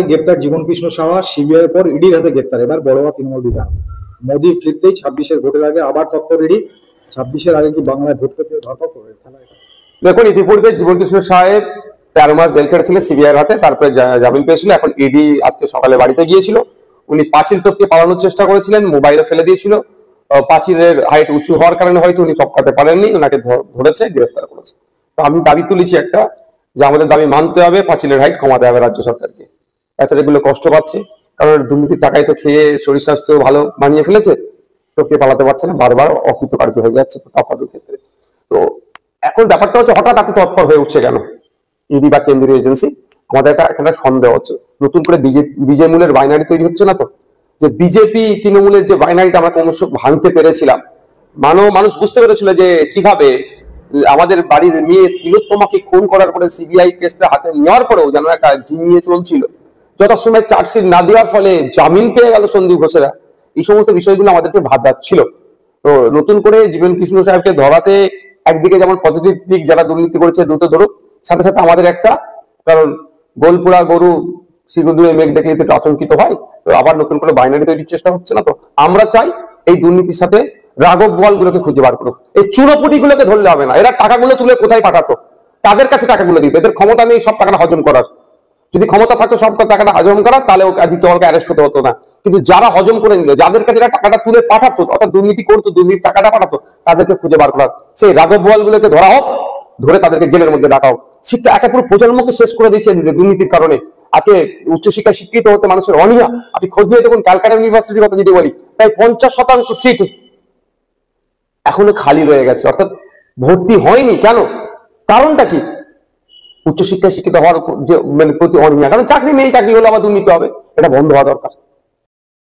গ্রেপ্তার জীবন কৃষ্ণ সাহা, সিবিআই পর ইডির হাতে গ্রেপ্তার, এবার বড়োয়া তৃণমূল বিধায়ক। মোদী ফিরতেই 26-এর ভোটের আগে আবার তৎপর ইডি। 26-এর আগে কি বাংলায় ভোট পেতে ধরপড় করবে? দেখুন, ইতিপূর্বে জীবন কৃষ্ণ সাহেব 13 মাস জেল খেটেছিলেন সিবিআইয়ের হাতে, তারপরে জামিন পেয়েছিল। এখন ইডি আজকে সকালে বাড়িতে গিয়েছিল। উনি পাঁচিল টপকে পালানোর চেষ্টা করেছিলেন, মোবাইলে ফেলে দিয়েছিল। পাঁচিলের হাইট উঁচু হওয়ার কারণে হয়তো উনি টপকাতে পারেননি, ওনাকে ধরেছে, গ্রেফতার করেছে। তো আমি দাবি তুলেছি একটা, যে আমাদের দাবি মানতে হবে, পাঁচিলের হাইট কমাতে হবে রাজ্য সরকারকে। বাচ্চারা এগুলো কষ্ট পাচ্ছে, কারণ দুর্নীতির টাকায় তো খেয়ে শরীর স্বাস্থ্য ভালো বানিয়ে ফেলেছে, টপকে পালাতে পারছে না, বারবার অকৃতকার্য হয়ে যাচ্ছে টপারের ক্ষেত্রে। তো এখন ব্যাপারটা হচ্ছে, হঠাৎ এত তৎপর হয়ে উঠছে কেন ইডি বা কেন্দ্রীয় এজেন্সি? আমাদের একটা সন্দেহ হচ্ছে, নতুন করে বিজেমূলের বাইনারি তৈরি হচ্ছে না তো? যে বিজেপি তৃণমূলের যে বাইনারিটা আমরা ক্রমশ ভাঙতে পেরেছিলাম, মানুষ বুঝতে পেরেছিল যে কিভাবে আমাদের বাড়ির মেয়ে তিলোত্তমাকে খুন করার পরে সিবিআই কেসটা হাতে নেওয়ার পরেও যেন একটা জিনিয়ে চলছিল। যথাসময় চার্জশিট না দেওয়ার ফলে জামিন পেয়ে গেল সন্দীপ ঘোষেরা। এই সমস্ত বিষয়গুলো আমাদেরকে ভাবাচ্ছিল। তো নতুন করে জীবন কৃষ্ণ সাহেবকে ধরাতে একদিকে যেমন পজিটিভ দিক, যারা দুর্নীতি করেছে দ্রুত ধরুক, সাথে সাথে আমাদের একটা, কারণ গোলপুরা গরু শিগুদুয়ে মেঘ দেখলে একটু আতঙ্কিত হয়। তো আবার নতুন করে বাইনারি তৈরির চেষ্টা হচ্ছে না তো? আমরা চাই এই দুর্নীতির সাথে রাঘব বল গুলোকে খুঁজে বার করুক। এই চুনোপুটি গুলোকে ধরলে হবে না। এরা টাকাগুলো তুলে কোথায় পাঠাতো? তাদের কাছে টাকাগুলো দিত। এদের ক্ষমতা নেই সব টাকাটা হজম করার। যদি ক্ষমতা থাকতো সব টাকাটা হজম করার, তাহলে আদিত্যকে অ্যারেস্ট হতে হতো না। কিন্তু যারা হজম করে নিল, যাদের কাছে টাকাটা তুলে পাঠাতো, অর্থাৎ দুর্নীতি করতো, দুর্নীতির টাকাটা পাঠাতো, তাদেরকে খুঁজে বার করা। সেই রাঘব বল গুলোকে ধরা হোক, ধরে তাদেরকে জেলের মধ্যে রাখা হোক। শিক্ষা একটা পুরো প্রজন্মকে শেষ করে দিচ্ছে দুর্নীতির কারণে। আজকে উচ্চশিক্ষায় শিক্ষিত হতে মানুষের অনীহা। আপনি খোঁজ নিয়ে দেখুন, ক্যালকাটা ইউনিভার্সিটির কথা যদি বলি, প্রায় 50% সিট এখনো খালি রয়ে গেছে, অর্থাৎ ভর্তি হয়নি। কেন? কারণটা কি? উচ্চশিক্ষায় শিক্ষিত হওয়ার যে প্রতি অনীহা। কারণ চাকরি নেই, চাকরি হলে আবার দুর্নীতি হবে। এটা বন্ধ হওয়া দরকার।